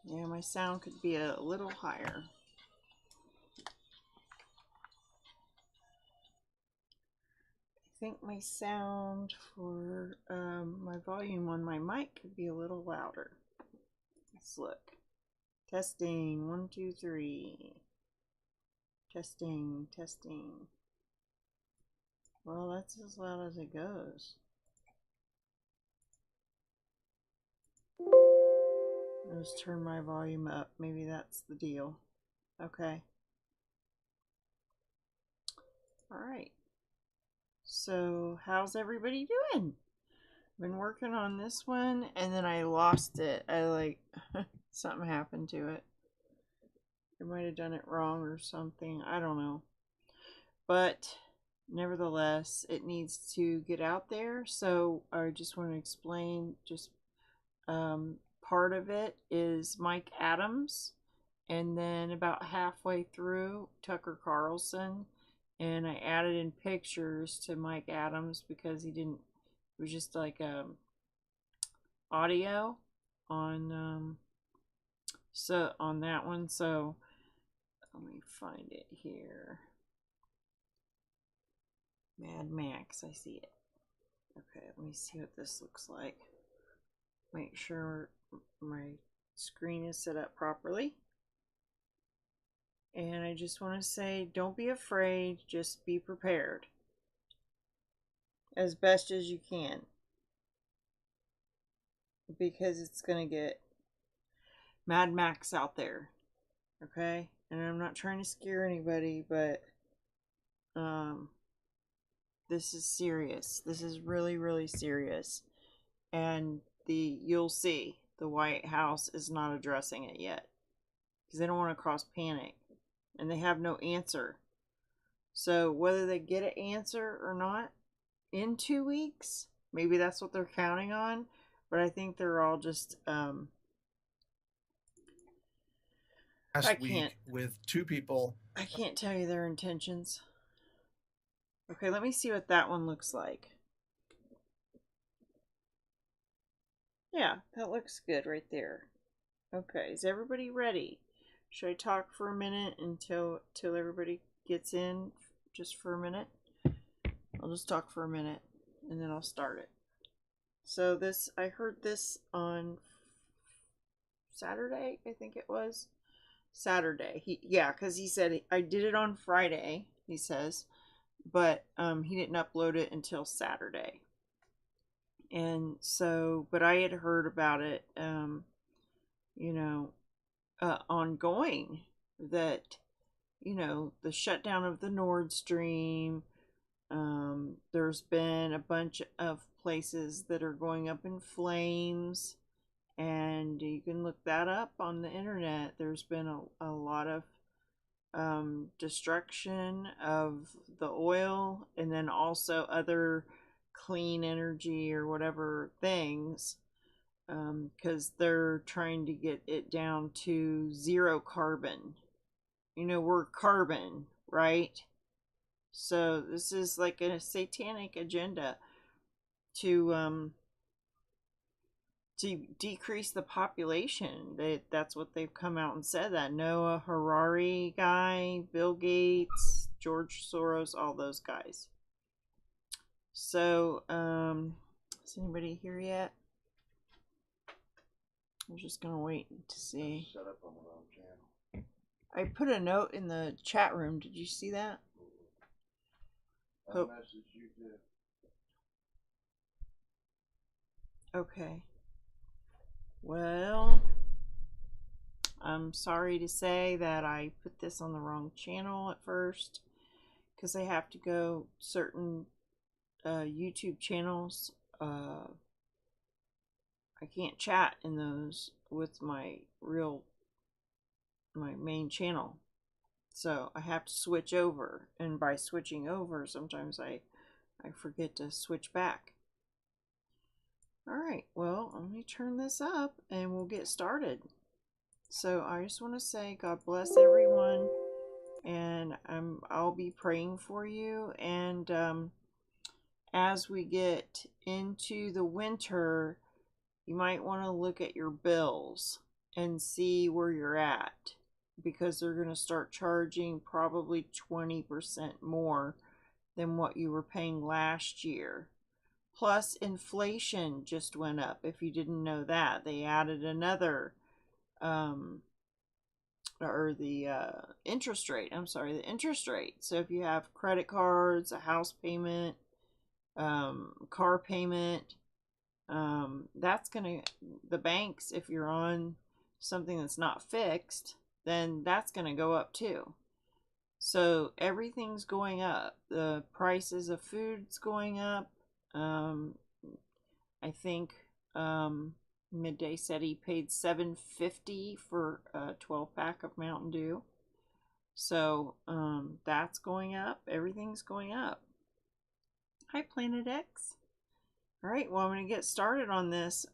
Yeah, my sound could be a little higher. I think my sound for my volume on my mic could be a little louder. Let's look. Testing, 1, 2, 3. Testing, testing. Well, that's as loud as it goes. I'll just turn my volume up. Maybe that's the deal. Okay. All right. So, how's everybody doing? Been working on this one, and then I lost it. Something happened to it. I might have done it wrong or something. I don't know. But nevertheless, it needs to get out there. So I just want to explain just part of it is Mike Adams, and then about halfway through Tucker Carlson, and I added in pictures to Mike Adams because he didn't. It was just like audio on so on that one. So let me find it here. Mad Max, I see it. Okay, let me see what this looks like. Make sure my screen is set up properly. And I just want to say, don't be afraid, just be prepared as best as you can, because it's going to get Mad Max out there. Okay? And I'm not trying to scare anybody, but this is serious. This is really, really serious. And you'll see the White House is not addressing it yet because they don't want to cause panic, and they have no answer. So whether they get an answer or not in 2 weeks, maybe that's what they're counting on, but I think they're all just last week with 2 people. I can't tell you their intentions. Okay, let me see what that one looks like. Yeah, that looks good right there. Okay, is everybody ready? Should I talk for a minute until everybody gets in? Just for a minute? I'll just talk for a minute and then I'll start it. So I heard this on Saturday, I think it was. Saturday. Because he said, I did it on Friday, he says, but he didn't upload it until Saturday. And so, but I had heard about it, ongoing, that, the shutdown of the Nord Stream, there's been a bunch of places that are going up in flames, and you can look that up on the internet. There's been a lot of destruction of the oil, and then also other clean energy or whatever things, because they're trying to get it down to 0 carbon. We're carbon, right? So this is like a satanic agenda to decrease the population. That's what they've come out and said. That Noah Harari guy, Bill Gates, George Soros, all those guys. So, is anybody here yet? I'm just gonna wait to see. Set up on the wrong channel. I put a note in the chat room. Did you see that? What message you did? Okay. Well, I'm sorry to say that I put this on the wrong channel at first, because I have to go certain YouTube channels. I can't chat in those with my main channel. So I have to switch over, and by switching over, sometimes I forget to switch back. Alright, well, let me turn this up and we'll get started. So I just want to say God bless everyone, and I'll be praying for you. And as we get into the winter, you might want to look at your bills and see where you're at, because they're going to start charging probably 20% more than what you were paying last year. Plus, inflation just went up. If you didn't know that, they added another, or the interest rate. I'm sorry, the interest rate. So if you have credit cards, a house payment, car payment, that's gonna, the banks, if you're on something that's not fixed, then that's gonna go up too. So everything's going up. The prices of food's going up. I think Midday said he paid $7.50 for a 12-pack of Mountain Dew. So that's going up. Everything's going up. Hi, Planet X. All right, well, I'm going to get started on this.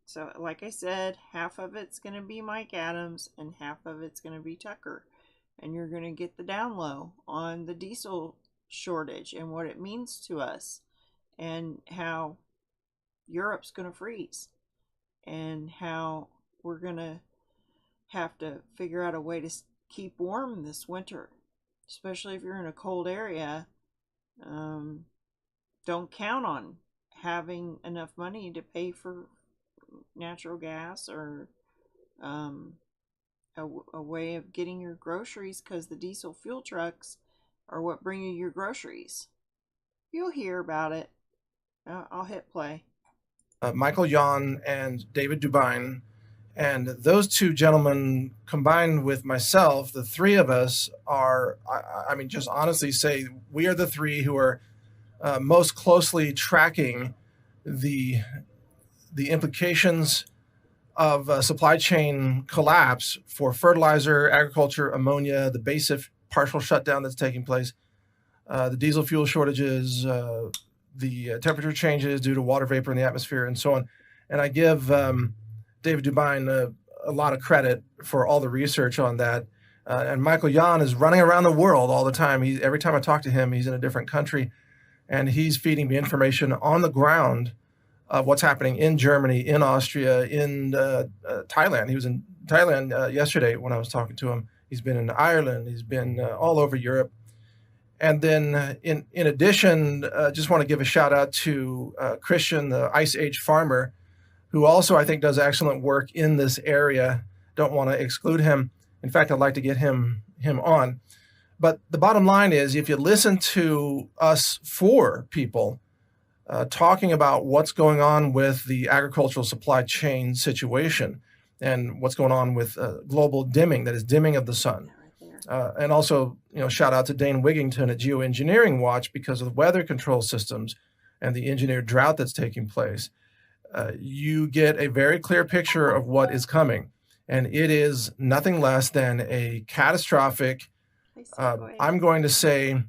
So like I said, half of it's going to be Mike Adams and half of it's going to be Tucker. And you're going to get the down low on the diesel shortage and what it means to us, and how Europe's going to freeze, and how we're going to have to figure out a way to keep warm this winter, especially if you're in a cold area. Don't count on having enough money to pay for natural gas or a way of getting your groceries, because the diesel fuel trucks are what bring you your groceries. You'll hear about it. I'll hit play. Michael Yon and David Dubine, and those two gentlemen combined with myself, the three of us are, I mean, just honestly say we are the three who are most closely tracking the implications of supply chain collapse for fertilizer, agriculture, ammonia, the BASF partial shutdown that's taking place, the diesel fuel shortages, the temperature changes due to water vapor in the atmosphere, and so on. And I give David Dubine a lot of credit for all the research on that. And Michael Yon is running around the world all the time. Every time I talk to him, he's in a different country, and he's feeding me information on the ground of what's happening in Germany, in Austria, in Thailand. He was in Thailand yesterday when I was talking to him. He's been in Ireland. He's been all over Europe. And then in addition, just want to give a shout out to Christian, the Ice Age farmer, who also I think does excellent work in this area. Don't want to exclude him. In fact, I'd like to get him on. But the bottom line is, if you listen to us four people talking about what's going on with the agricultural supply chain situation and what's going on with global dimming, that is dimming of the sun. And also, shout out to Dane Wigington at Geoengineering Watch because of the weather control systems and the engineered drought that's taking place. You get a very clear picture of what is coming. And it is nothing less than a catastrophic, I'm going to say,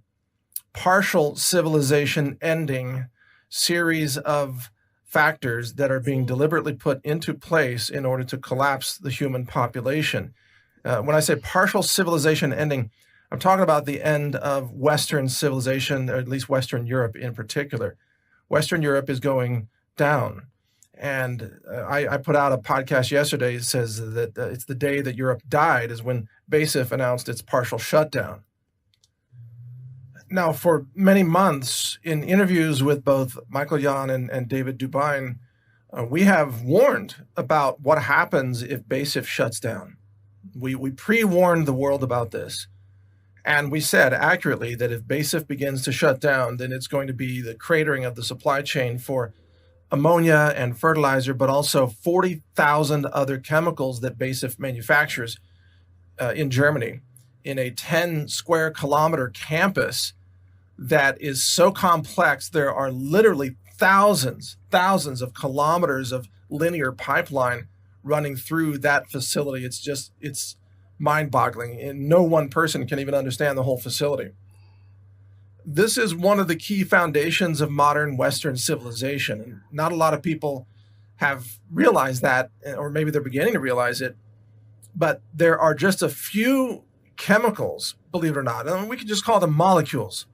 partial civilization ending series of factors that are being deliberately put into place in order to collapse the human population. When I say partial civilization ending, I'm talking about the end of Western civilization, or at least Western Europe in particular. Western Europe is going down. And I put out a podcast yesterday that says that it's the day that Europe died is when BASF announced its partial shutdown. Now, for many months, in interviews with both Michael Yon and David Dubine, we have warned about what happens if BASF shuts down. We pre-warned the world about this. And we said accurately that if BASF begins to shut down, then it's going to be the cratering of the supply chain for ammonia and fertilizer, but also 40,000 other chemicals that BASF manufactures in Germany in a 10 square kilometer campus that is so complex. There are literally thousands of kilometers of linear pipeline running through that facility. It's mind-boggling, and no one person can even understand the whole facility. This is one of the key foundations of modern Western civilization. And not a lot of people have realized that, or maybe they're beginning to realize it, but there are just a few chemicals, believe it or not, and we can just call them molecules,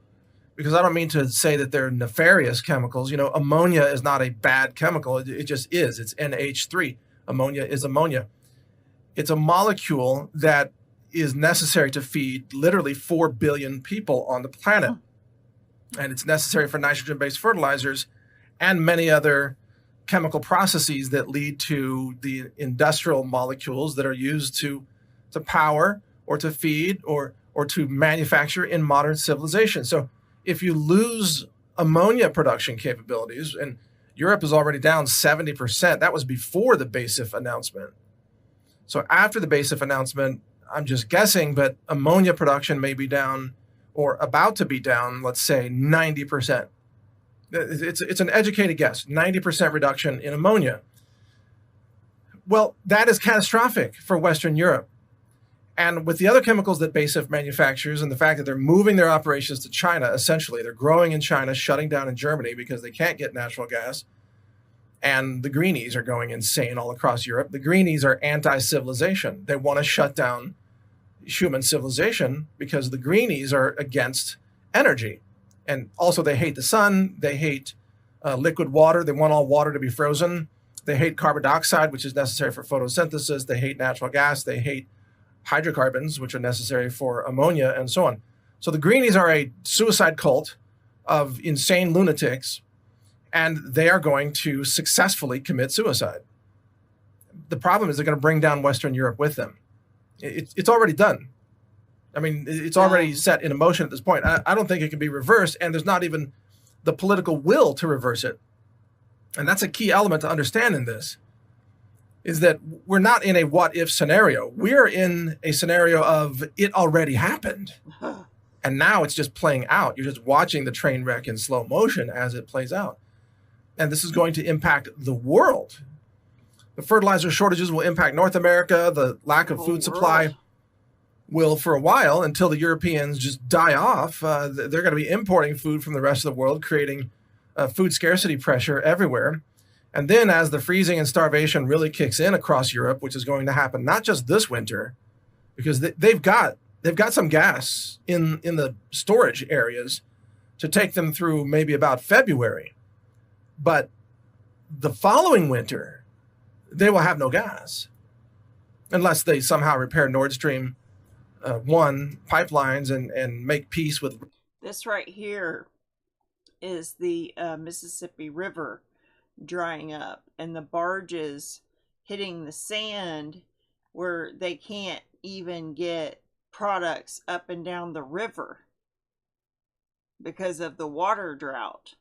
because I don't mean to say that they're nefarious chemicals. Ammonia is not a bad chemical. It just is. It's NH3. Ammonia is ammonia. It's a molecule that is necessary to feed literally 4 billion people on the planet. And it's necessary for nitrogen-based fertilizers and many other chemical processes that lead to the industrial molecules that are used to power or to feed or to manufacture in modern civilization. So if you lose ammonia production capabilities, and Europe is already down 70%, that was before the BASF announcement. So after the BASF announcement, I'm just guessing, but ammonia production may be down or about to be down, let's say 90%. It's an educated guess, 90% reduction in ammonia. Well, that is catastrophic for Western Europe. And with the other chemicals that BASF manufactures and the fact that they're moving their operations to China, essentially, they're growing in China, shutting down in Germany because they can't get natural gas. And the greenies are going insane all across Europe. The greenies are anti-civilization. They want to shut down human civilization because the greenies are against energy. And also they hate the sun. They hate liquid water. They want all water to be frozen. They hate carbon dioxide, which is necessary for photosynthesis. They hate natural gas. They hate hydrocarbons, which are necessary for ammonia, and so on. So the greenies are a suicide cult of insane lunatics, and they are going to successfully commit suicide. The problem is they're going to bring down Western Europe with them. It's already done. I mean, it's already set in motion at this point. I don't think it can be reversed, and there's not even the political will to reverse it. And that's a key element to understand in this, is that we're not in a what-if scenario. We're in a scenario of it already happened. And now it's just playing out. You're just watching the train wreck in slow motion as it plays out. And this is going to impact the world. The fertilizer shortages will impact North America. The lack of food supply will, for a while, until the Europeans just die off. They're going to be importing food from the rest of the world, creating food scarcity pressure everywhere. And then as the freezing and starvation really kicks in across Europe, which is going to happen not just this winter, because they've got some gas in the storage areas to take them through maybe about February. But the following winter, they will have no gas unless they somehow repair Nord Stream 1 pipelines and make peace with. This right here is the Mississippi River drying up and the barges hitting the sand where they can't even get products up and down the river because of the water drought.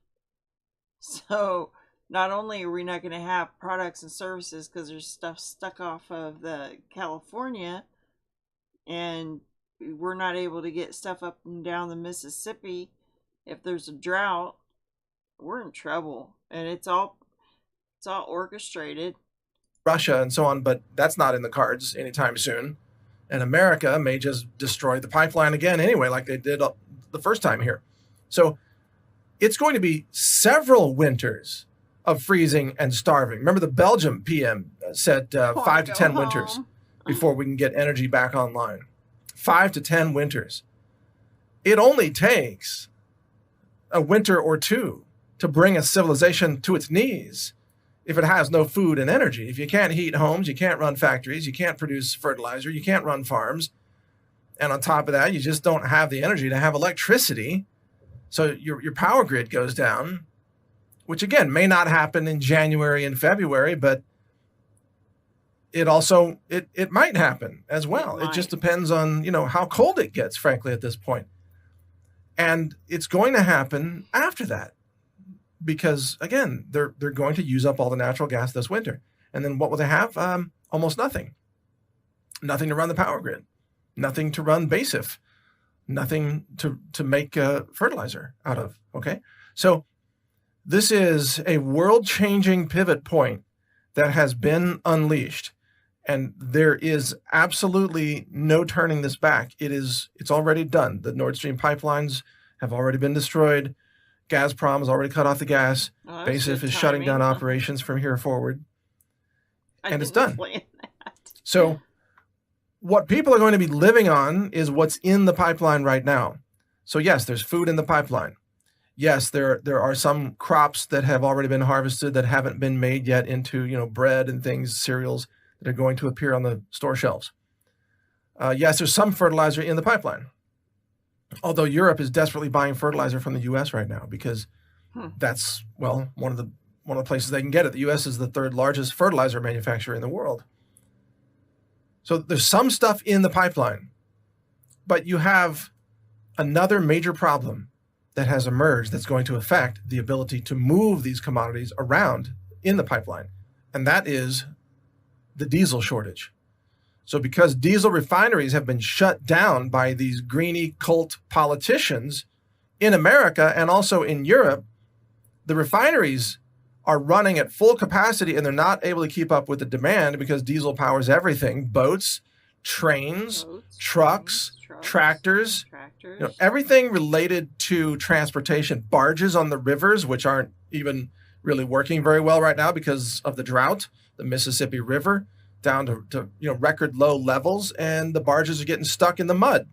So not only are we not going to have products and services because there's stuff stuck off of the California, and we're not able to get stuff up and down the Mississippi. If there's a drought, we're in trouble, and it's all orchestrated. Russia and so on, but that's not in the cards anytime soon. And America may just destroy the pipeline again anyway, like they did the first time here. So it's going to be several winters of freezing and starving. Remember the Belgium PM said 5 to 10 winters before we can get energy back online. 5 to 10 winters. It only takes a winter or two to bring a civilization to its knees if it has no food and energy. If you can't heat homes, you can't run factories, you can't produce fertilizer, you can't run farms. And on top of that, you just don't have the energy to have electricity. So your power grid goes down, which again may not happen in January and February, but it also it might happen as well. It just depends on, how cold it gets, frankly, at this point. And it's going to happen after that, because again, they're going to use up all the natural gas this winter. And then what will they have? Almost nothing. Nothing to run the power grid, nothing to run BASF, nothing to make fertilizer out of. Okay. So this is a world-changing pivot point that has been unleashed. And there is absolutely no turning this back. It's already done. The Nord Stream pipelines have already been destroyed. Gazprom has already cut off the gas. BASF is shutting down operations from here forward. And it's done. So what people are going to be living on is what's in the pipeline right now. So yes, there's food in the pipeline. Yes, there are some crops that have already been harvested that haven't been made yet into, bread and things, cereals. that are going to appear on the store shelves. Yes, there's some fertilizer in the pipeline, although Europe is desperately buying fertilizer from the U.S. right now because that's, well, one of the places they can get it. The U.S. is the third largest fertilizer manufacturer in the world. So there's some stuff in the pipeline, but you have another major problem that has emerged that's going to affect the ability to move these commodities around in the pipeline, and that is the diesel shortage. So because diesel refineries have been shut down by these greenie cult politicians in America and also in Europe, the refineries are running at full capacity and they're not able to keep up with the demand because diesel powers everything: boats, trains, trucks, tractors, everything related to transportation. Barges on the rivers, which aren't even really working very well right now because of the drought, the Mississippi River down to record low levels, and the barges are getting stuck in the mud.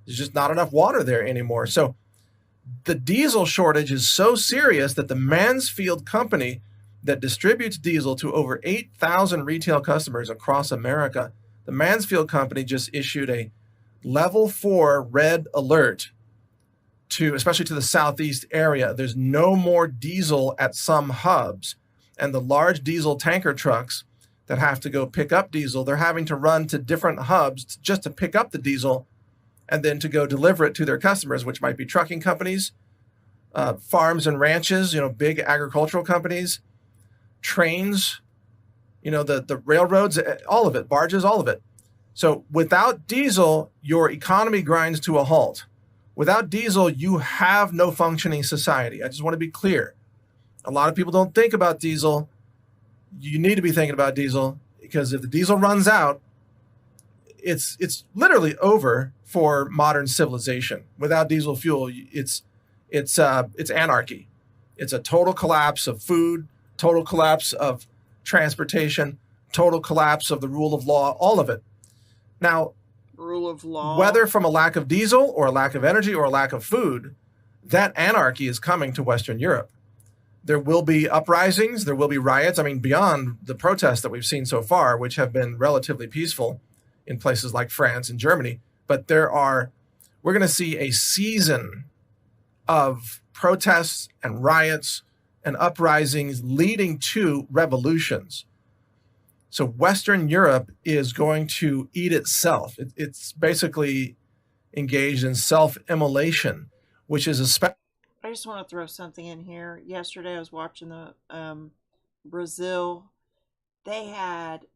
There's just not enough water there anymore. So the diesel shortage is so serious that the Mansfield company that distributes diesel to over 8,000 retail customers across America, the Mansfield company just issued a level 4 red alert especially to the southeast area. There's no more diesel at some hubs, and the large diesel tanker trucks that have to go pick up diesel, they're having to run to different hubs just to pick up the diesel and then to go deliver it to their customers, which might be trucking companies, farms and ranches, big agricultural companies, trains, the railroads, all of it, barges, all of it. So without diesel, your economy grinds to a halt. Without diesel, you have no functioning society. I just want to be clear. A lot of people don't think about diesel. You need to be thinking about diesel, because if the diesel runs out, it's literally over for modern civilization. Without diesel fuel, it's anarchy. It's a total collapse of food, total collapse of transportation, total collapse of the rule of law, all of it. Now, rule of law, whether from a lack of diesel or a lack of energy or a lack of food, that anarchy is coming to Western Europe. There will be uprisings, there will be riots. I mean, beyond the protests that we've seen so far, which have been relatively peaceful in places like France and Germany, but we're going to see a season of protests and riots and uprisings leading to revolutions. So Western Europe is going to eat itself. It's basically engaged in self-immolation, which is especially... I just want to throw something in here. Yesterday I was watching the Brazil. They had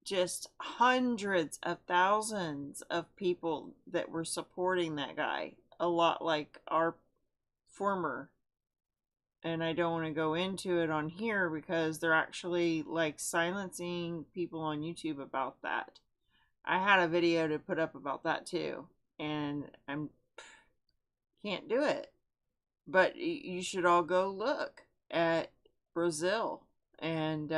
just hundreds of thousands of people that were supporting that guy. A lot like our former. And I don't want to go into it on here because they're actually like silencing people on YouTube about that. I had a video to put up about that too, and can't do it. But you should all go look at Brazil, and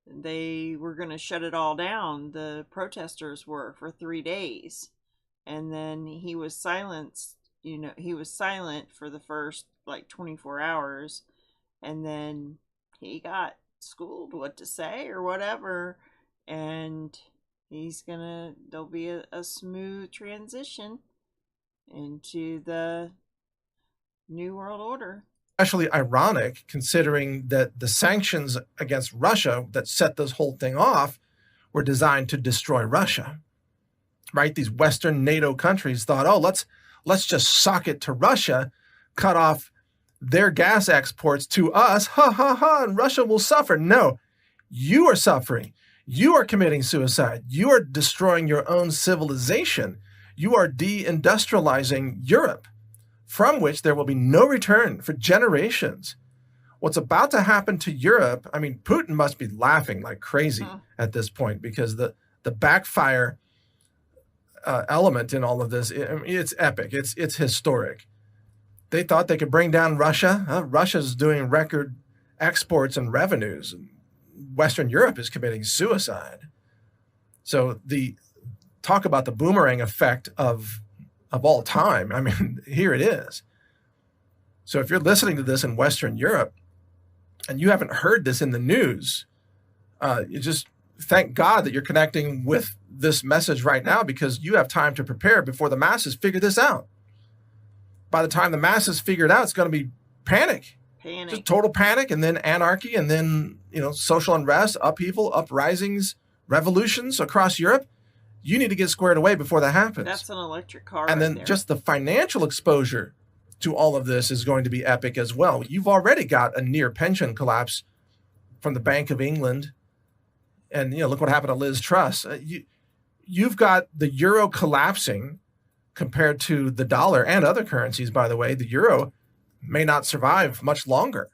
they were going to shut it all down. The protesters were, for 3 days, and then he was silenced. He was silent for the first 24 hours, and then he got schooled what to say or whatever, and there'll be a smooth transition into the New World Order. Especially ironic, considering that the sanctions against Russia that set this whole thing off were designed to destroy Russia, right? These Western NATO countries thought, oh, let's just sock it to Russia, cut off their gas exports to us, and Russia will suffer. No, you are suffering. You are committing suicide. You are destroying your own civilization. You are deindustrializing Europe, from which there will be no return for generations. What's about to happen to Europe, I mean, Putin must be laughing like crazy at this point, because the backfire element in all of this, it's epic. It's historic. They thought they could bring down Russia. Russia's doing record exports and revenues. Western Europe is committing suicide. So talk about the boomerang effect of all time. I mean, here it is. So if you're listening to this in Western Europe and you haven't heard this in the news, You just thank God that you're connecting with this message right now, because you have time to prepare before the masses figure this out. By the time the masses figure it out, it's going to be panic. Just total panic, and then anarchy, and then, social unrest, upheaval, uprisings, revolutions across Europe. You need to get squared away before that happens. That's an electric car. And then just the financial exposure to all of this is going to be epic as well. You've already got a near pension collapse from the Bank of England. And, look what happened to Liz Truss. You've got the euro collapsing compared to the dollar and other currencies, by the way. The euro may not survive much longer.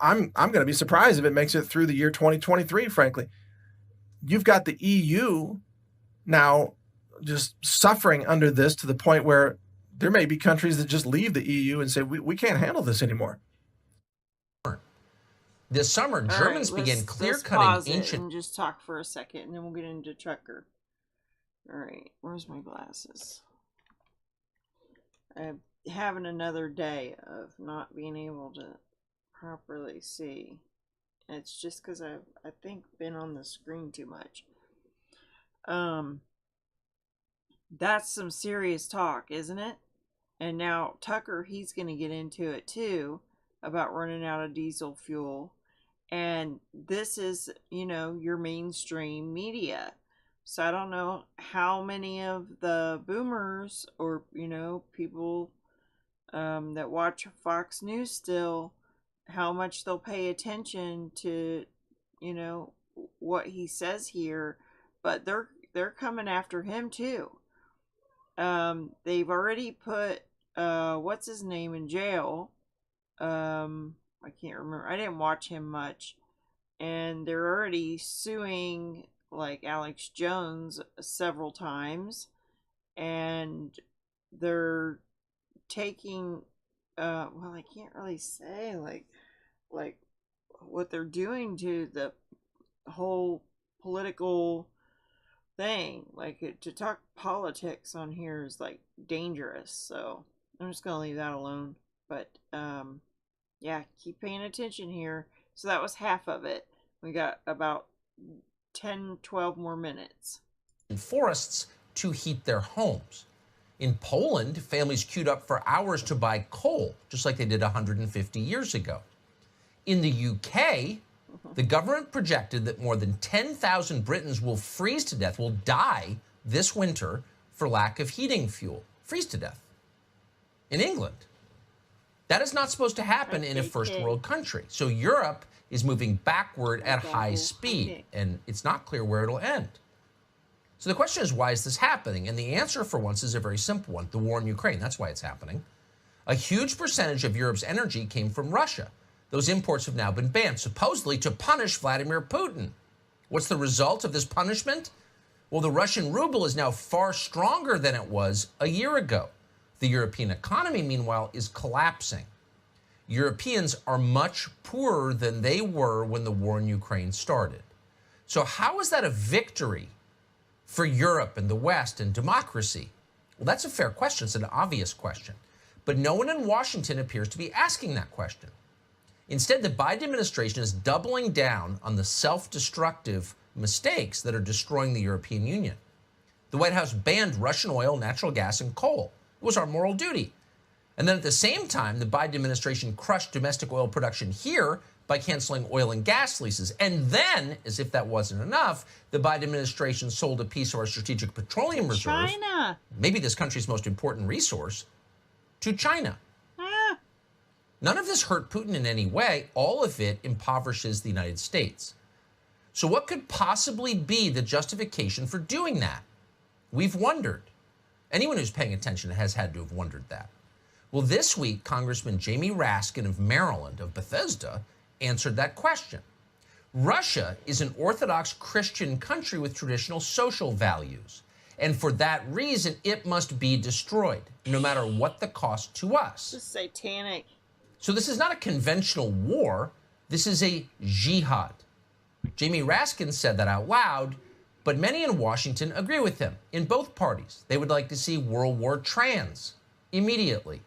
I'm going to be surprised if it makes it through the year 2023, frankly. You've got the EU now just suffering under this to the point where there may be countries that just leave the EU and say, we can't handle this anymore. This summer, Germans began clear-cutting ancient... and just talk for a second, and then we'll get into Trucker. All right, where's my glasses? I'm having another day of not being able to properly see. It's just because I've, I think, been on the screen too much. That's some serious talk, isn't it? And now Tucker, he's going to get into it too, about running out of diesel fuel. And this is, your mainstream media. So I don't know how many of the boomers or, people that watch Fox News still, how much they'll pay attention to, what he says here. But they're coming after him too. They've already put what's his name in jail. I can't remember. I didn't watch him much. And they're already suing like Alex Jones several times. And they're taking I can't really say like what they're doing to the whole political thing. Like, to talk politics on here is like dangerous, so I'm just gonna leave that alone. But yeah, keep paying attention here. So that was half of it. We got about 10-12 more minutes. Forests to heat their homes. In Poland, families queued up for hours to buy coal, just like they did 150 years ago. In the UK, the government projected that more than 10,000 Britons will freeze to death, will die this winter for lack of heating fuel. Freeze to death. In England. That is not supposed to happen in a first world country. So Europe is moving backward at high speed, and it's not clear where it'll end. So the question is, why is this happening? And the answer for once is a very simple one: the war in Ukraine. That's why it's happening. A huge percentage of Europe's energy came from Russia. Those imports have now been banned, supposedly to punish Vladimir Putin. What's the result of this punishment? Well, the Russian ruble is now far stronger than it was a year ago. The European economy, meanwhile, is collapsing. Europeans are much poorer than they were when the war in Ukraine started. So how is that a victory for Europe and the West and democracy? Well, that's a fair question. It's an obvious question. But no one in Washington appears to be asking that question. Instead, the Biden administration is doubling down on the self-destructive mistakes that are destroying the European Union. The White House banned Russian oil, natural gas, and coal. It was our moral duty. And then at the same time, the Biden administration crushed domestic oil production here by canceling oil and gas leases. And then, as if that wasn't enough, the Biden administration sold a piece of our strategic petroleum reserve, China, maybe this country's most important resource, to China. None of this hurt Putin in any way. All of it impoverishes the United States. So what could possibly be the justification for doing that? We've wondered. Anyone who's paying attention has had to have wondered that. Well, this week, Congressman Jamie Raskin of Maryland, of Bethesda, answered that question. Russia is an Orthodox Christian country with traditional social values. And for that reason, it must be destroyed, no matter what the cost to us. this is satanic. So this is not a conventional war. This is a jihad. Jamie Raskin said that out loud, but many in Washington agree with him, in both parties. They would like to see World War trans immediately.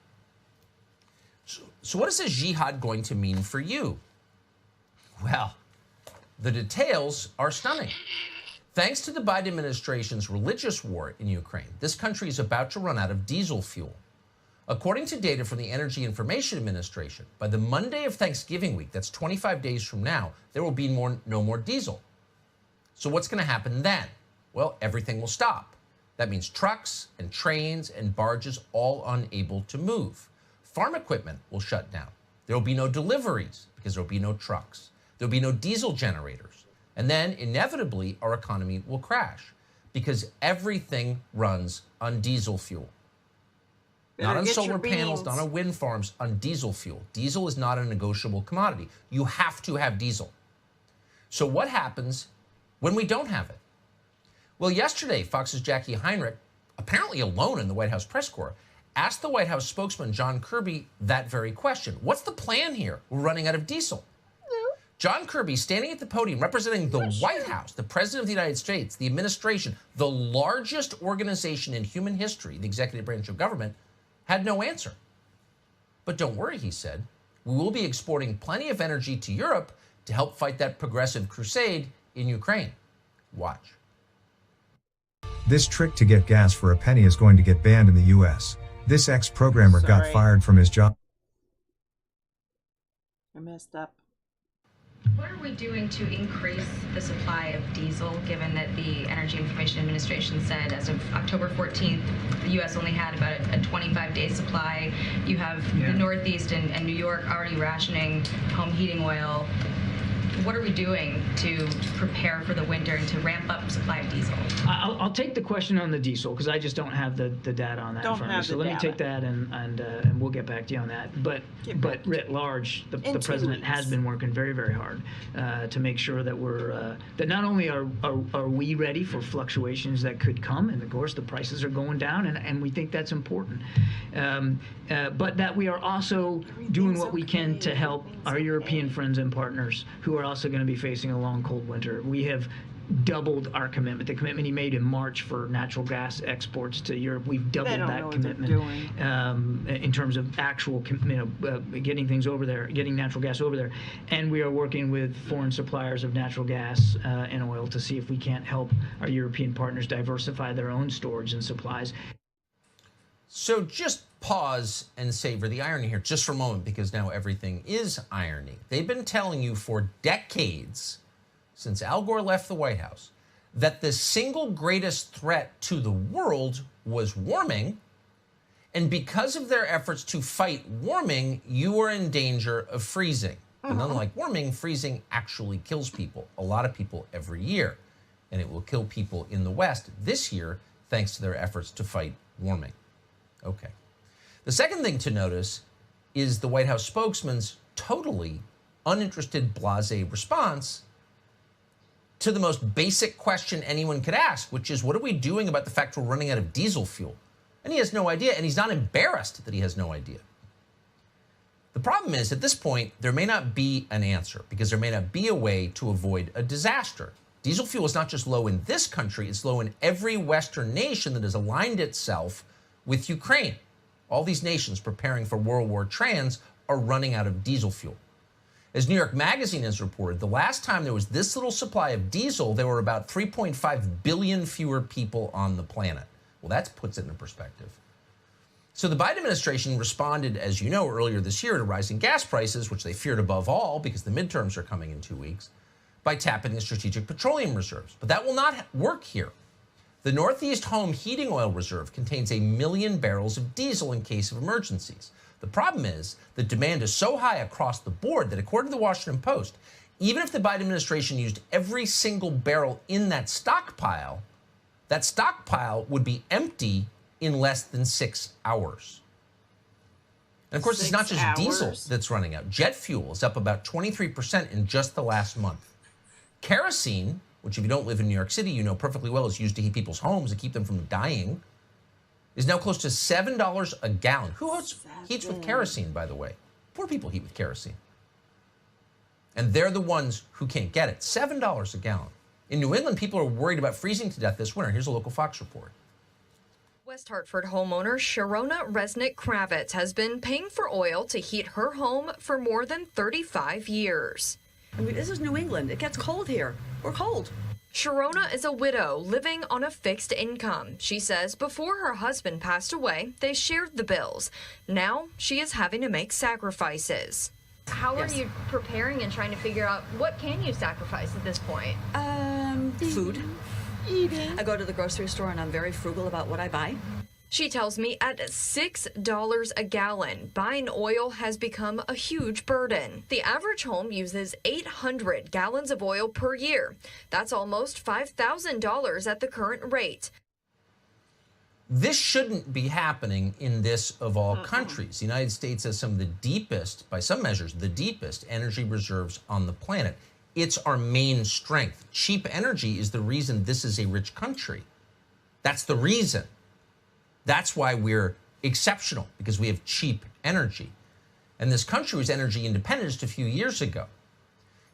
So what is a jihad going to mean for you? Well, The details are stunning. Thanks to the Biden administration's religious war in Ukraine, this country is about to run out of diesel fuel. According to data from the Energy Information Administration, by the Monday of Thanksgiving week, that's 25 days from now, there will be no more diesel. So what's going to happen then? Well, everything will stop. That means trucks and trains and barges all unable to move. Farm equipment will shut down. There will be no deliveries because there will be no trucks. There will be no diesel generators. And then inevitably our economy will crash because everything runs on diesel fuel. Better not on get your solar panels, beans. not on wind farms, on diesel fuel. Diesel is not a negotiable commodity. You have to have diesel. So what happens when we don't have it? Well, yesterday, Fox's Jackie Heinrich, apparently alone in the White House press corps, asked the White House spokesman, John Kirby, that very question. What's the plan here? We're running out of diesel. John Kirby, standing at the podium, representing the White House, the President of the United States, the administration, the largest organization in human history, the executive branch of government, had no answer. But don't worry, he said. We will be exporting plenty of energy to Europe to help fight that progressive crusade in Ukraine. Watch. This trick to get gas for a penny is going to get banned in the U.S. This ex-programmer got Sorry. fired from his job. I messed up. What are we doing to increase the supply of diesel, given that the Energy Information Administration said as of October 14th, the U.S. only had about a 25-day supply? You have the Northeast and New York already rationing home heating oil. What are we doing to prepare for the winter and to ramp up supply of diesel? I'll take the question on the diesel because I just don't have the data on that in Don't front of me. have So the let me data. take that and we'll get back to you on that. But writ large, the 2 president has weeks. been working very, very hard to make sure that we're that not only are we ready for fluctuations that could come, and of course the prices are going down, and we think that's important, but that we are also doing what we can to help our European friends and partners who are also going to be facing a long, cold winter. We have doubled our commitment. The commitment he made in March for natural gas exports to Europe, we've doubled They don't know that what they're commitment in terms of actual, getting things over there, getting natural gas over there. And we are working with foreign suppliers of natural gas and oil to see if we can't help our European partners diversify their own storage and supplies. So just pause and savor the irony here just for a moment, because now everything is irony. They've been telling you for decades, since Al Gore left the White House, that the single greatest threat to the world was warming. And because of their efforts to fight warming, you are in danger of freezing. And unlike warming, freezing actually kills people, a lot of people every year. And it will kill people in the West this year thanks to their efforts to fight warming. Okay. The second thing to notice is the White House spokesman's totally uninterested, blasé response to the most basic question anyone could ask, which is, what are we doing about the fact we're running out of diesel fuel? And he has no idea, and he's not embarrassed that he has no idea. The problem is, at this point, there may not be an answer, because there may not be a way to avoid a disaster. Diesel fuel is not just low in this country, it's low in every Western nation that has aligned itself with Ukraine. All these nations preparing for World War Trans are running out of diesel fuel. As New York Magazine has reported, the last time there was this little supply of diesel, there were about 3.5 billion fewer people on the planet. Well, that puts it in perspective. So the Biden administration responded, as you know, earlier this year to rising gas prices, which they feared above all because the midterms are coming in 2 weeks, by tapping the strategic petroleum reserves. But that will not work here. The Northeast Home Heating Oil Reserve contains 1 million barrels of diesel in case of emergencies. The problem is the demand is so high across the board that, according to the Washington Post, even if the Biden administration used every single barrel in that stockpile would be empty in less than 6 hours. And of course, it's not 6 just diesel hours? that's running out. Jet fuel is up about 23% in just the last month. Kerosene, which if you don't live in New York City, you know perfectly well is used to heat people's homes and keep them from dying, is now close to $7 a gallon. Who heats with kerosene, by the way? Poor people heat with kerosene. And they're the ones who can't get it. $7 a gallon. In New England, people are worried about freezing to death this winter. Here's a local Fox report. West Hartford homeowner Sharona Resnick-Kravitz has been paying for oil to heat her home for more than 35 years. I mean, this is New England. It gets cold here. We're cold. Sharona is a widow living on a fixed income. She says before her husband passed away, they shared the bills. Now she is having to make sacrifices. How are you preparing and trying to figure out what can you sacrifice at this point? Food. Eating. I go to the grocery store and I'm very frugal about what I buy. She tells me at $6 a gallon, buying oil has become a huge burden. The average home uses 800 gallons of oil per year. That's almost $5,000 at the current rate. This shouldn't be happening in this of all countries. The United States has some of the deepest, by some measures, the deepest energy reserves on the planet. It's our main strength. Cheap energy is the reason this is a rich country. That's the reason. That's why we're exceptional, because we have cheap energy. And this country was energy independent just a few years ago.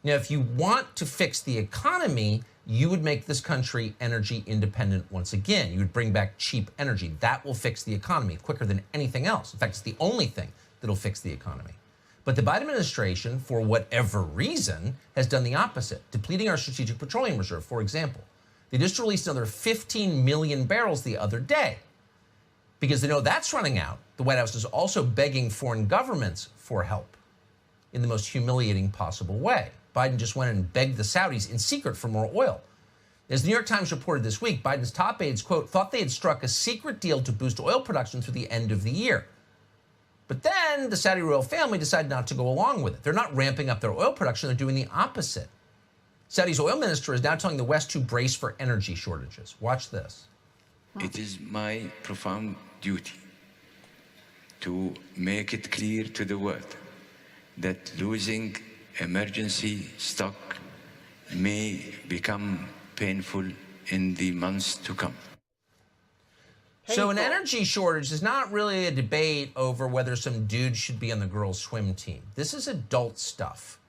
Now, if you want to fix the economy, you would make this country energy independent once again. You would bring back cheap energy. That will fix the economy quicker than anything else. In fact, it's the only thing that'll fix the economy. But the Biden administration, for whatever reason, has done the opposite, depleting our strategic petroleum reserve, for example. They just released another 15 million barrels the other day. Because they know that's running out, the White House is also begging foreign governments for help in the most humiliating possible way. Biden just went and begged the Saudis in secret for more oil. As the New York Times reported this week, Biden's top aides, quote, thought they had struck a secret deal to boost oil production through the end of the year. But then the Saudi royal family decided not to go along with it. They're not ramping up their oil production, they're doing the opposite. Saudi's oil minister is now telling the West to brace for energy shortages. Watch this. It is my profound duty to make it clear to the world that losing emergency stock may become painful in the months to come. So an energy shortage is not really a debate over whether some dude should be on the girls' swim team. This is adult stuff.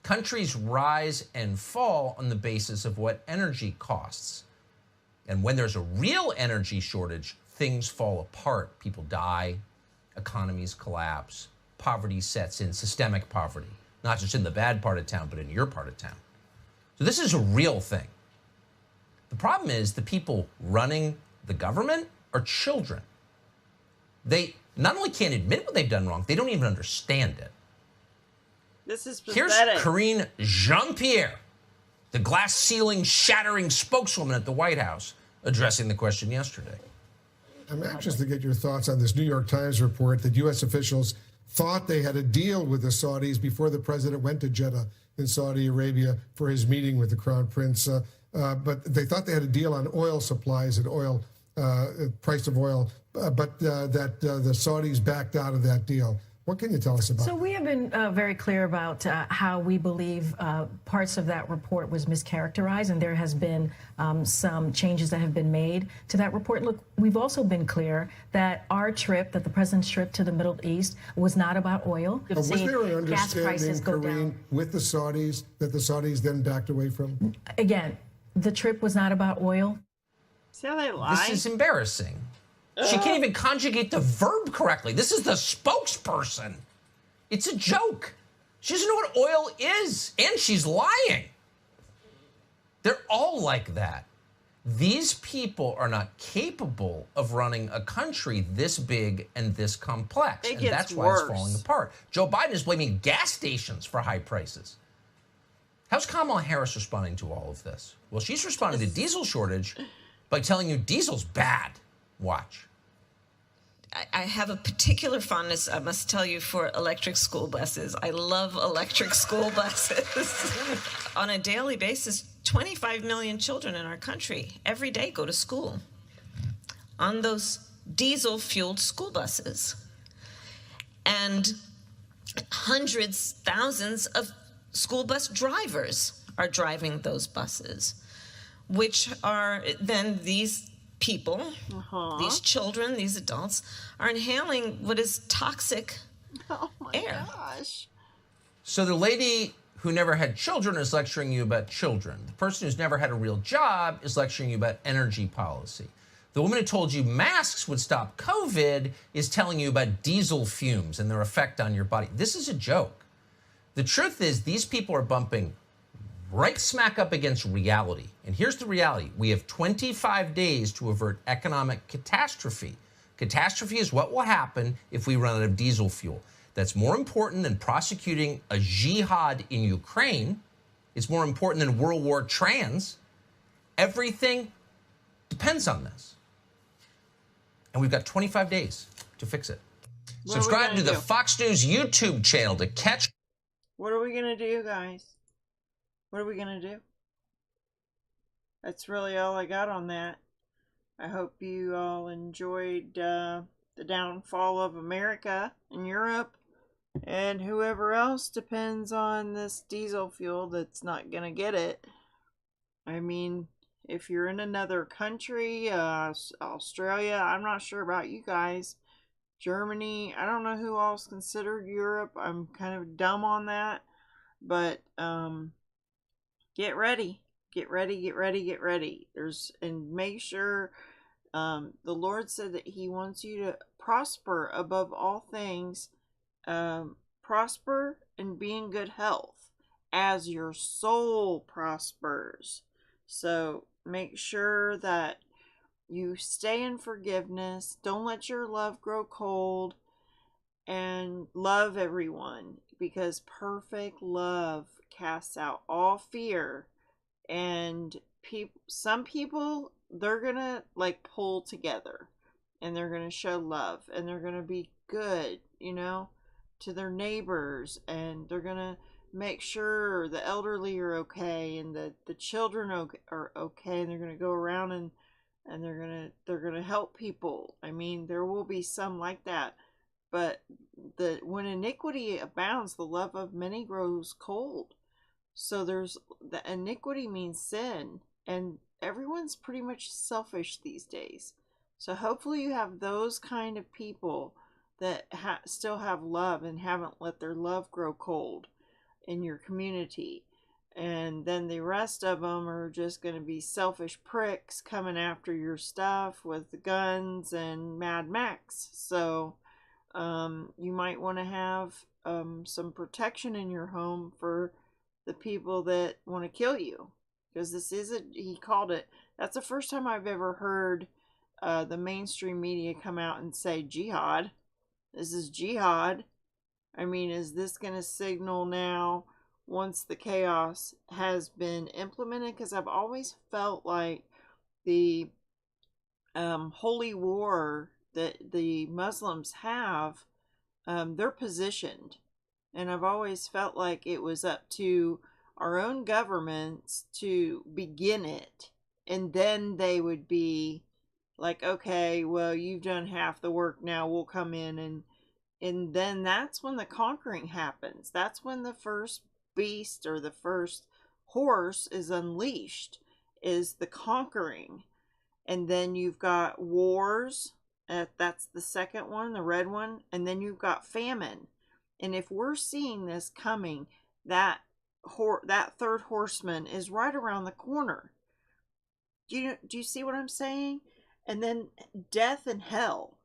Countries rise and fall on the basis of what energy costs. And when there's a real energy shortage, things fall apart. People die, economies collapse, poverty sets in, systemic poverty, not just in the bad part of town, but in your part of town. So this is a real thing. The problem is the people running the government are children. They not only can't admit what they've done wrong, they don't even understand it. This is Here's pathetic. Karine Jean-Pierre, the glass ceiling shattering spokeswoman at the White House, addressing the question yesterday. I'm anxious to get your thoughts on this New York Times report that U.S. officials thought they had a deal with the Saudis before the president went to Jeddah in Saudi Arabia for his meeting with the Crown Prince. But they thought they had a deal on oil supplies and oil, price of oil, but that the Saudis backed out of that deal. What can you tell us about So we have been very clear about how we believe parts of that report was mischaracterized, and there has been some changes that have been made to that report. Look, we've also been clear that our trip, that the president's trip to the Middle East, was not about oil. We've Was seen there an gas prices understanding, go Karine, down. with the Saudis that the Saudis then backed away from? Again, the trip was not about oil. See how they lie? This is embarrassing. She can't even conjugate the verb correctly. This is the spokesperson. It's a joke. She doesn't know what oil is, and she's lying. They're all like that. These people are not capable of running a country this big and this complex, and that's why it's falling apart. Joe Biden is blaming gas stations for high prices. How's Kamala Harris responding to all of this? Well, she's responding to diesel shortage by telling you diesel's bad. Watch. I have a particular fondness, I must tell you, for electric school buses. I love electric school buses. On a daily basis, 25 million children in our country every day go to school on those diesel-fueled school buses. And hundreds, thousands of school bus drivers are driving those buses, which are then these people, these children, these adults, are inhaling what is toxic air. Gosh. So the lady who never had children is lecturing you about children. The person who's never had a real job is lecturing you about energy policy. The woman who told you masks would stop COVID is telling you about diesel fumes and their effect on your body. This is a joke. The truth is, these people are bumping right smack up against reality. And here's the reality. We have 25 days to avert economic catastrophe. Catastrophe is what will happen if we run out of diesel fuel. That's more important than prosecuting a jihad in Ukraine. It's more important than World War trans. Everything depends on this. And we've got 25 days to fix it. Subscribe to the Fox News YouTube channel to catch. What are we going to do, guys? What are we going to do? That's really all I got on that. I hope you all enjoyed the downfall of America and Europe and whoever else depends on this diesel fuel that's not going to get it. I mean, if you're in another country, Australia, I'm not sure about you guys. Germany, I don't know who all's considered Europe. I'm kind of dumb on that. But get ready. Get ready, get ready, get ready. And make sure the Lord said that he wants you to prosper above all things. Prosper and be in good health as your soul prospers. So make sure that you stay in forgiveness. Don't let your love grow cold. And love everyone, because perfect love casts out all fear. And some people, they're gonna like pull together and they're gonna show love and they're gonna be good, to their neighbors, and they're gonna make sure the elderly are okay and the children are okay, and they're gonna go around and they're gonna help people. I mean, there will be some like that, but when iniquity abounds, the love of many grows cold. So the iniquity means sin, and everyone's pretty much selfish these days. So hopefully you have those kind of people that still have love and haven't let their love grow cold in your community. And then the rest of them are just going to be selfish pricks coming after your stuff with guns and Mad Max. So you might want to have some protection in your home for the people that want to kill you. Because he called it, that's the first time I've ever heard the mainstream media come out and say jihad. This is jihad. I mean, is this going to signal now once the chaos has been implemented? Because I've always felt like the holy war that the Muslims have, they're positioned. And I've always felt like it was up to our own governments to begin it. And then they would be like, okay, well, you've done half the work, now we'll come in. And then that's when the conquering happens. That's when the first beast or the first horse is unleashed, is the conquering. And then you've got wars. That's the second one, the red one. And then you've got famine. And if we're seeing this coming, that third horseman is right around the corner. Do you see what I'm saying? And then death and hell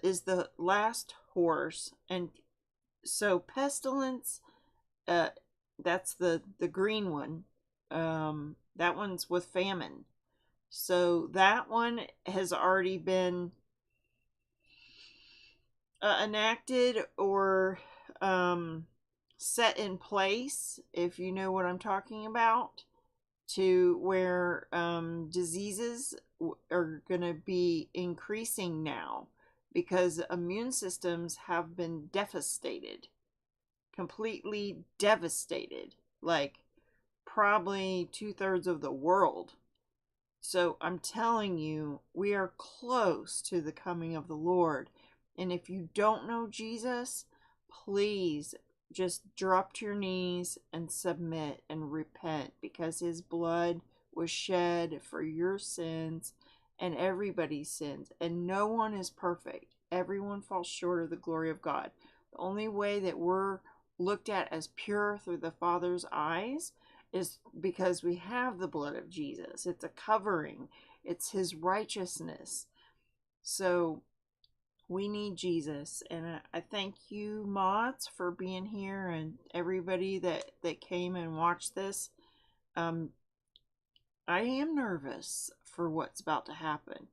is the last horse. And so pestilence, that's the green one. That one's with famine. So that one has already been enacted or set in place, if you know what I'm talking about, to where diseases are going to be increasing now because immune systems have been devastated, completely devastated, like probably 2/3 of the world. So I'm telling you, we are close to the coming of the Lord. And if you don't know Jesus, please just drop to your knees and submit and repent, because his blood was shed for your sins and everybody's sins. And no one is perfect. Everyone falls short of the glory of God. The only way that we're looked at as pure through the Father's eyes is because we have the blood of Jesus. It's a covering. It's his righteousness. So We need Jesus. And I thank you, mods, for being here, and everybody that came and watched this. I am nervous for what's about to happen.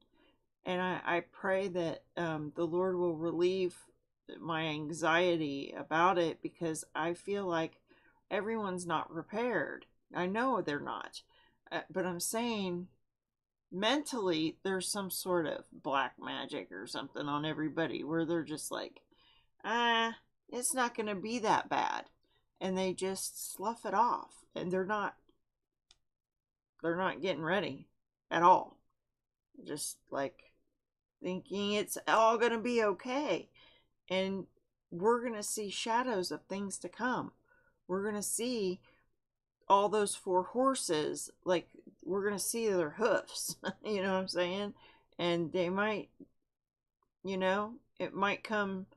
And I pray that the Lord will relieve my anxiety about it, because I feel like everyone's not prepared. I know they're not. But I'm saying mentally there's some sort of black magic or something on everybody, where they're just like, it's not going to be that bad. And they just slough it off. And they're not getting ready at all. Just like thinking it's all going to be okay. And we're going to see shadows of things to come. We're going to see all those 4 horses, like we're going to see their hoofs, you know what I'm saying? And they might, it might come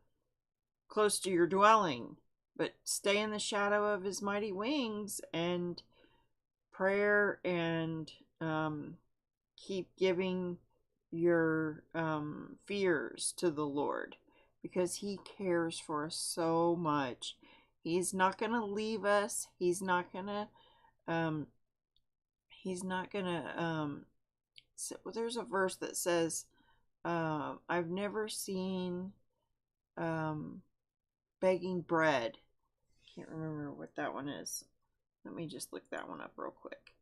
close to your dwelling, but stay in the shadow of his mighty wings, and prayer, and keep giving your fears to the Lord, because he cares for us so much. He's not going to leave us. He's not going to there's a verse that says, I've never seen begging bread. Can't remember what that one is. Let me just look that one up real quick,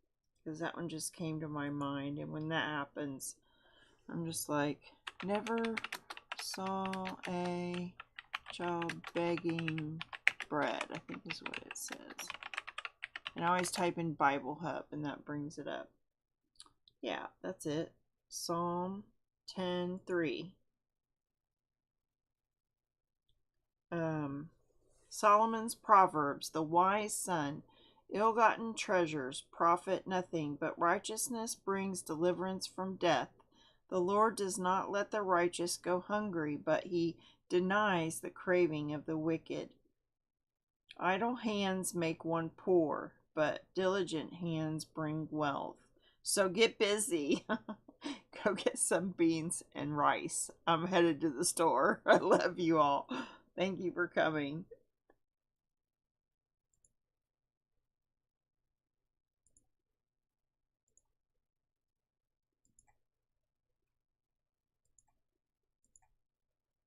because that one just came to my mind. And when that happens, I'm just like, never saw a child begging bread, I think is what it says. And I always type in Bible Hub, and that brings it up. Yeah, that's it. Psalm 10:3. Solomon's Proverbs, the wise son, ill-gotten treasures profit nothing, but righteousness brings deliverance from death. The Lord does not let the righteous go hungry, but he denies the craving of the wicked. Idle hands make one poor, but diligent hands bring wealth. So get busy. Go get some beans and rice. I'm headed to the store. I love you all. Thank you for coming.